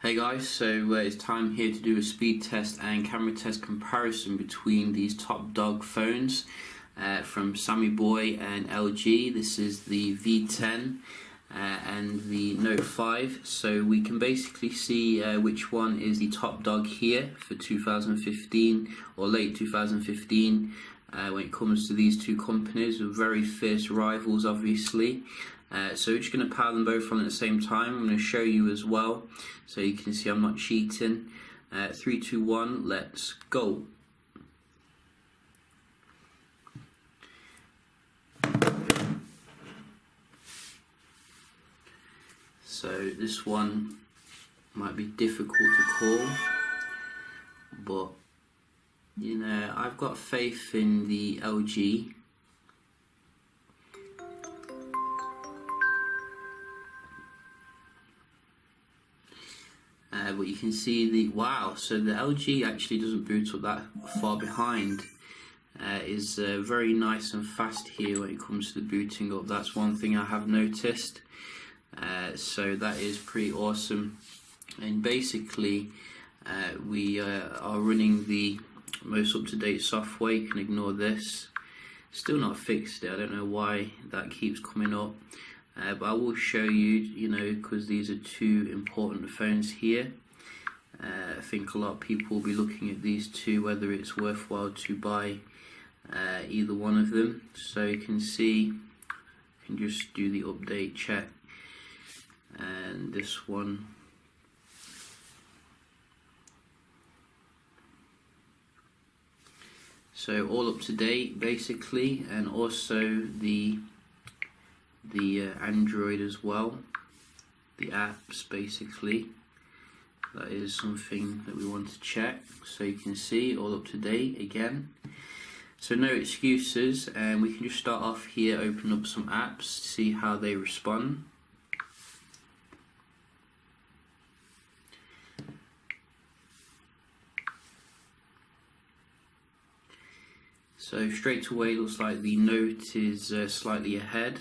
Hey guys, so it's time here to do a speed test and camera test comparison between these top dog phones from Sammy Boy and LG. This is the V10 and the Note 5. So we can basically see which one is the top dog here for 2015 or late 2015 when it comes to these two companies. They're very fierce rivals, obviously. So we're just going to power them both on at the same time. I'm going to show you as well, so you can see I'm not cheating. 3, 2, 1, let's go. So this one might be difficult to call, but you know, I've got faith in the LG. But you can see so the LG actually doesn't boot up that far behind. Is very nice and fast here when it comes to the booting up. That's one thing I have noticed. So that is pretty awesome. And basically we are running the most up-to-date software. You can ignore this. Still not fixed it. I don't know why that keeps coming up. But I will show you, because these are two important phones here. I think a lot of people will be looking at these two, whether it's worthwhile to buy either one of them. So you can see, you can just do the update check. And this one, so all up to date basically, and also the Android as well, the apps basically. That is something that we want to check. So you can see all up to date again. So no excuses, and we can just start off here, open up some apps, see how they respond. So straight away looks like the Note is slightly ahead,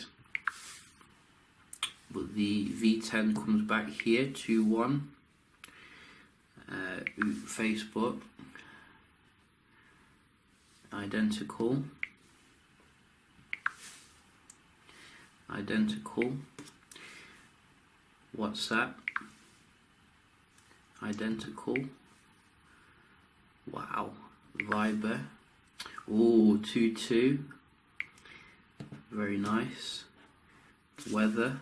but the V10 comes back here 2-1. Facebook, identical. WhatsApp, identical. Wow. Viber, 2-2, very nice. Weather,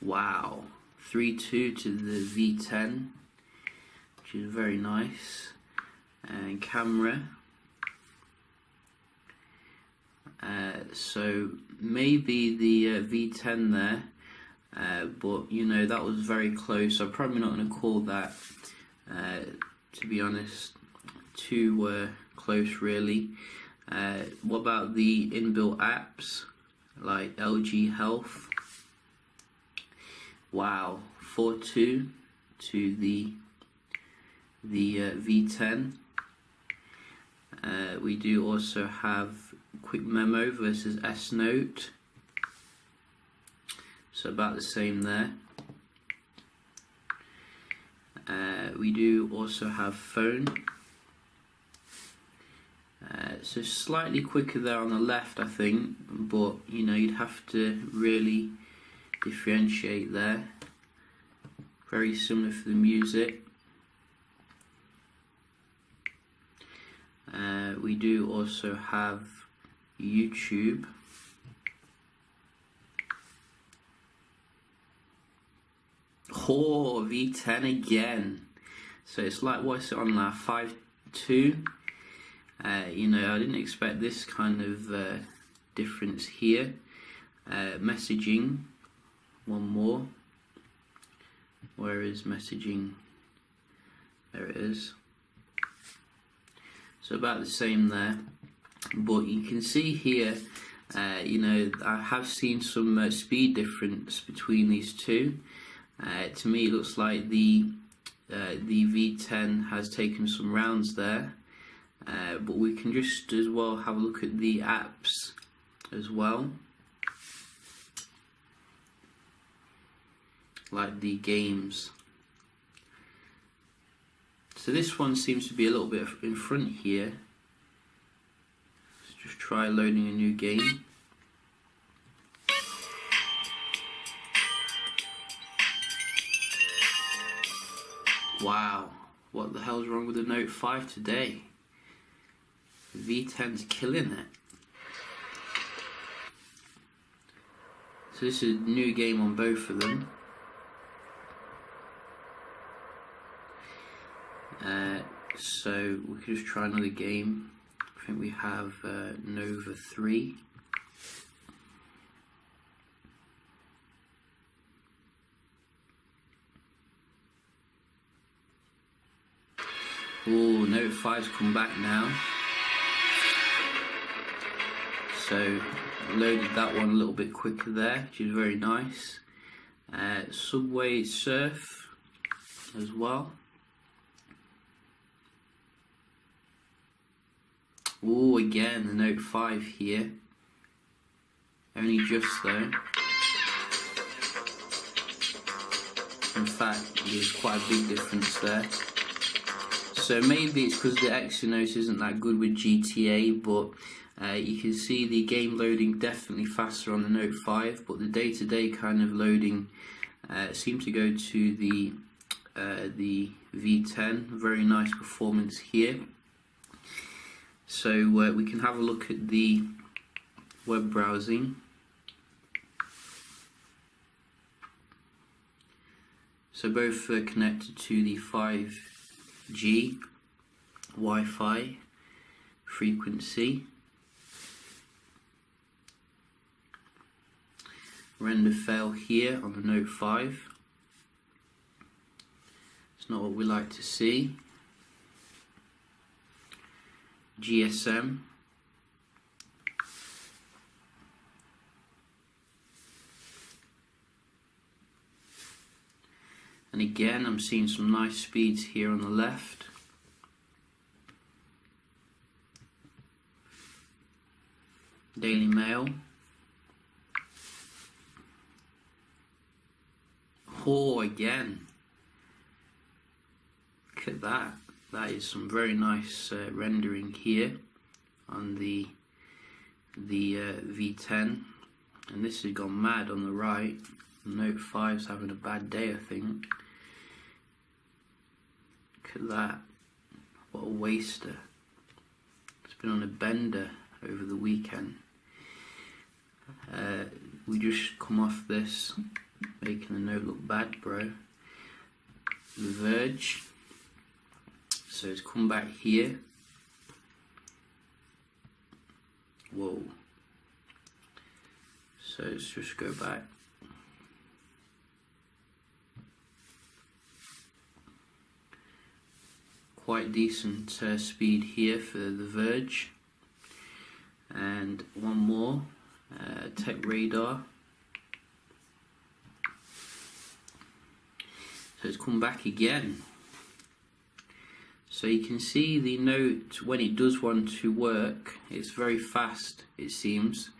wow, 3-2 to the V10, which is very nice. And camera, so maybe the V10 there, but that was very close. I'm probably not going to call that, to be honest, too close really. What about the inbuilt apps like LG Health? Wow, 4-2 to the V10. We do also have Quick Memo versus S Note, so about the same there. We do also have Phone, so slightly quicker there on the left, I think, but you'd have to really differentiate there. Very similar for the music. We do also have YouTube. V10 again. So it's like, what's it on now? 5-2. I didn't expect this kind of difference here. Messaging, one more. Where is messaging? There it is. So about the same there, but you can see here, I have seen some speed difference between these two. To me, it looks like the V10 has taken some rounds there, but we can just as well have a look at the apps as well. like the games. So this one seems to be a little bit in front here. Let's just try loading a new game. Wow, what the hell's wrong with the Note 5 today? The V10's killing it. So this is a new game on both of them. So we can just try another game. I think we have Nova 3. Oh, Note 5's come back now. So loaded that one a little bit quicker there, which is very nice. Subway Surf as well. Oh, again the Note 5 here. Only just though. In fact, there's quite a big difference there. So maybe it's because the Exynos isn't that good with GTA, but you can see the game loading definitely faster on the Note 5, but the day-to-day kind of loading seems to go to the V10. Very nice performance here. So we can have a look at the web browsing. So both are connected to the 5G Wi-Fi frequency. Render fail here on the Note 5. It's not what we like to see. GSM. And again, I'm seeing some nice speeds here on the left. Daily Mail. Oh, again. Look at that. That is some very nice rendering here on the V10. And this has gone mad on the right. Note 5's having a bad day, I think. Look at that. What a waster. It's been on a bender over the weekend. We just come off this, making the Note look bad, bro. The Verge. So it's come back here. Whoa. So let's just go back. Quite decent speed here for the Verge. And one more, Tech Radar. So it's come back again. So you can see the Note, when it does want to work, it's very fast, it seems.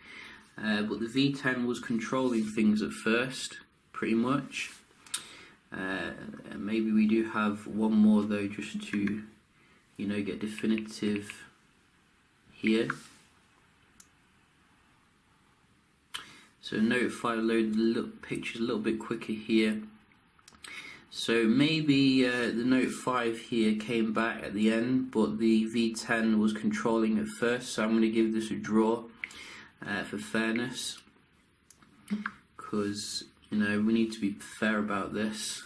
But the V10 was controlling things at first, pretty much. Maybe we do have one more though, just to, you know, get definitive here. So Note 5 loaded the pictures a little bit quicker here. So maybe the Note 5 here came back at the end, but the V10 was controlling at first. So I'm going to give this a draw for fairness, because you know we need to be fair about this.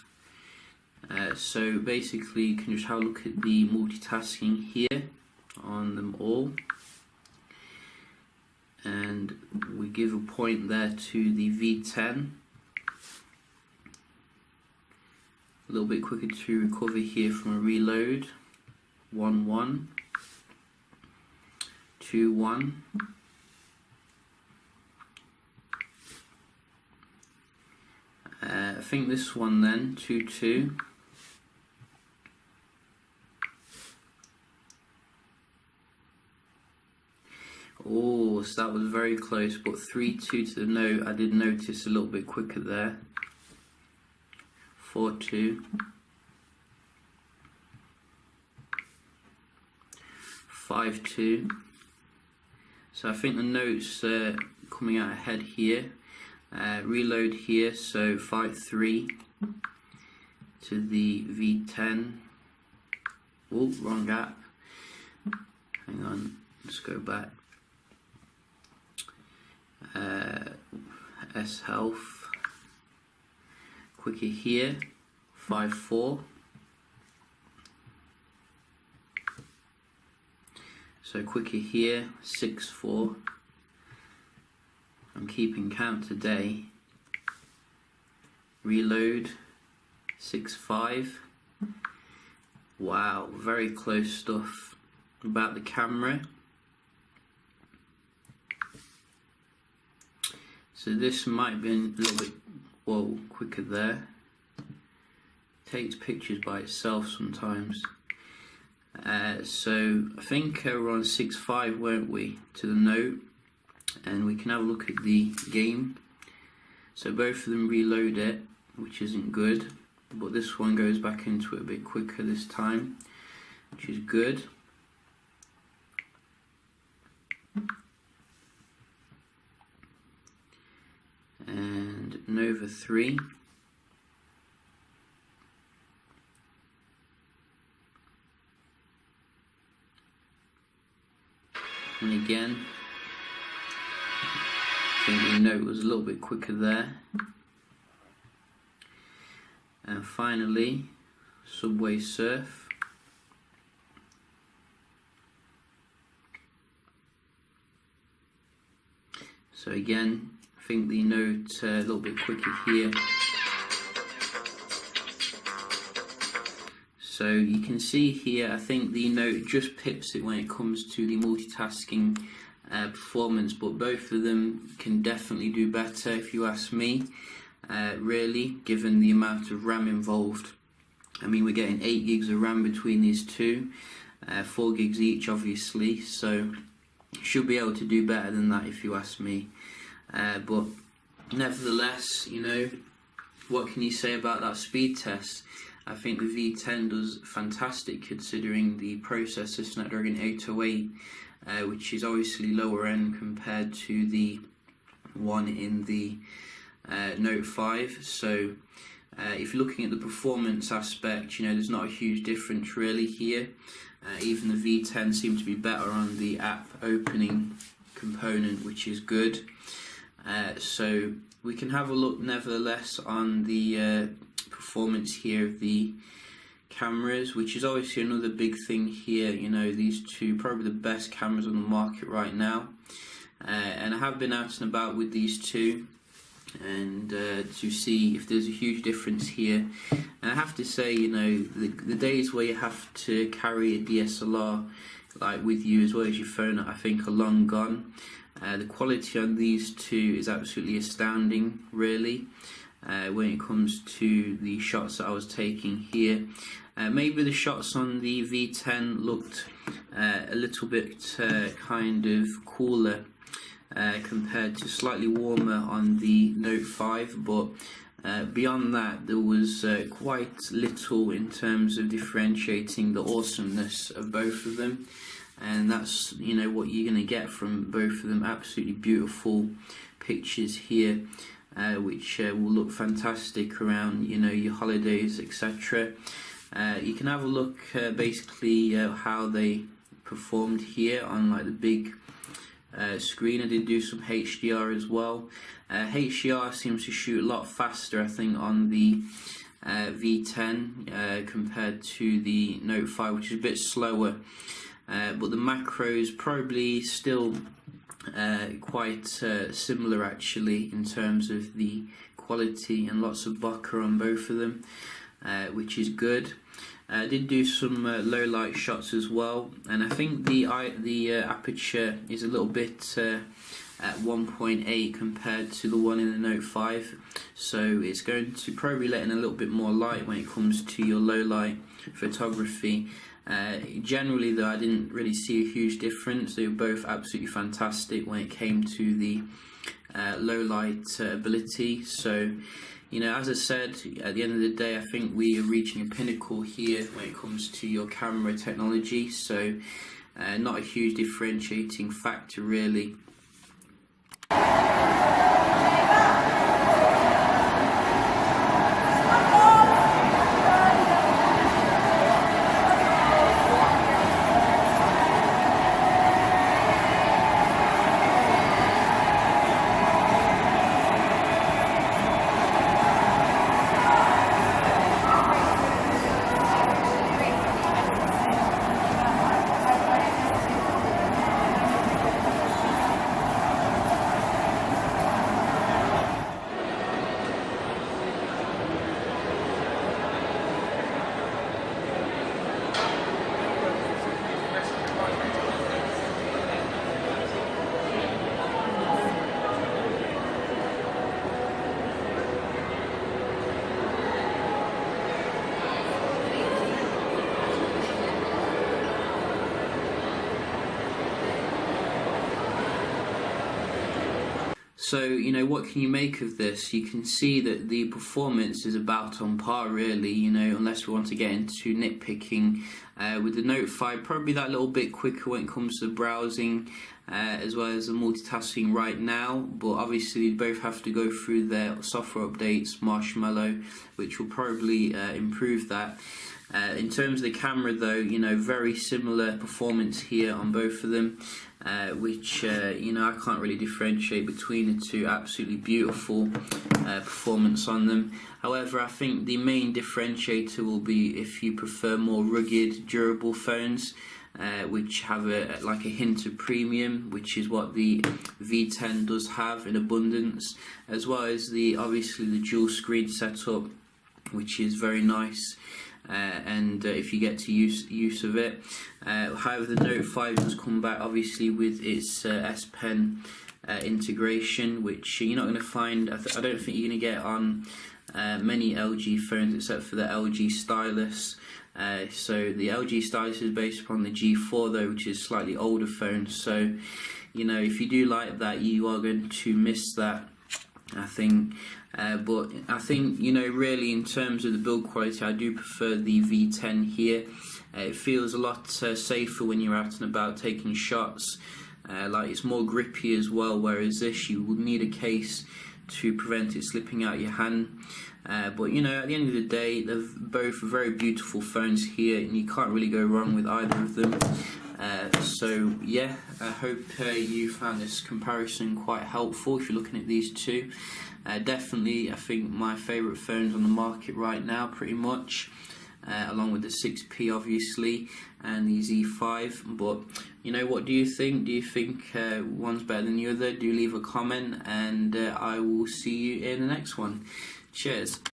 So basically, you can just have a look at the multitasking here on them all, and we give a point there to the V10. A little bit quicker to recover here from a reload. 1-1, 2-1. I think this one then, 2-2. Oh, so that was very close, but 3-2 to the Note. I did notice a little bit quicker there. 4.2, 5.2. So I think the notes coming out ahead here. Reload here, so 5.3 to the V10. Oh, wrong app. Hang on, let's go back. S Health. Quicker here, 5.4. So quicker here, 6.4. I'm keeping count today. Reload, 6.5. Wow, very close stuff about the camera. So this might have been a little bit, whoa, quicker there. Takes pictures by itself sometimes. So I think we're on 6.5, weren't we, to the note, and we can have a look at the game. So both of them reload it, which isn't good, but this one goes back into it a bit quicker this time, which is good. And Nova 3. And again, I think the note was a little bit quicker there. And finally, Subway Surf. So again, I think the note a little bit quicker here. So you can see here, I think the note just pips it when it comes to the multitasking performance, but both of them can definitely do better if you ask me, really, given the amount of RAM involved. I mean, we're getting 8 gigs of RAM between these two, 4 gigs each obviously, so should be able to do better than that if you ask me. But nevertheless, you know, what can you say about that speed test? I think the V10 does fantastic considering the processor Snapdragon 808, which is obviously lower end compared to the one in the Note 5. So if you're looking at the performance aspect, you know, there's not a huge difference really here. Even the V10 seems to be better on the app opening component, which is good. So we can have a look nevertheless on the performance here of the cameras, which is obviously another big thing here. You know, these two probably the best cameras on the market right now, and I have been out and about with these two, and to see if there's a huge difference here. And I have to say, you know, the days where you have to carry a DSLR like with you as well as your phone, I think are long gone. The quality on these two is absolutely astounding, really. When it comes to the shots that I was taking here, maybe the shots on the V10 looked a little bit kind of cooler compared to slightly warmer on the Note 5, but beyond that there was quite little in terms of differentiating the awesomeness of both of them. And that's, you know, what you're going to get from both of them. Absolutely beautiful pictures here, which will look fantastic around, you know, your holidays, etc. You can have a look basically how they performed here on like the big screen. I did do some HDR as well. HDR seems to shoot a lot faster, I think, on the V10 compared to the Note 5, which is a bit slower. But the macros probably still quite similar actually in terms of the quality, and lots of bokeh on both of them, which is good. I did do some low light shots as well, and I think the aperture is a little bit at 1.8 compared to the one in the Note 5, so it's going to probably let in a little bit more light when it comes to your low light photography. Generally though, I didn't really see a huge difference. They were both absolutely fantastic when it came to the low light ability. So, you know, as I said, at the end of the day, I think we are reaching a pinnacle here when it comes to your camera technology. So, not a huge differentiating factor really. So, you know, what can you make of this? You can see that the performance is about on par really, you know, unless we want to get into nitpicking. With the Note 5, probably that little bit quicker when it comes to the browsing, as well as the multitasking right now, but obviously they both have to go through their software updates, Marshmallow, which will probably improve that. In terms of the camera though, you know, very similar performance here on both of them, which, you know, I can't really differentiate between the two. Absolutely beautiful performance on them. However, I think the main differentiator will be if you prefer more rugged, durable phones, which have like a hint of premium, which is what the V10 does have in abundance, as well as obviously the dual screen setup, which is very nice. And if you get to use of it. However, the Note 5 does come back obviously with its S Pen integration, which you're not going to find. I don't think you're going to get on many LG phones except for the LG Stylus. So the LG Stylus is based upon the G4 though, which is slightly older phone. So, you know, if you do like that, you are going to miss that, I think. But I think, you know, really in terms of the build quality, I do prefer the V10 here. It feels a lot safer when you're out and about taking shots. Like, it's more grippy as well, whereas this, you would need a case to prevent it slipping out your hand. But, you know, at the end of the day, they're both very beautiful phones here, and you can't really go wrong with either of them. So yeah, I hope you found this comparison quite helpful if you're looking at these two. Definitely, I think my favourite phones on the market right now, pretty much, along with the 6P obviously, and the Z5. But, you know, what do you think? Do you think one's better than the other? Do leave a comment, and I will see you in the next one. Cheers.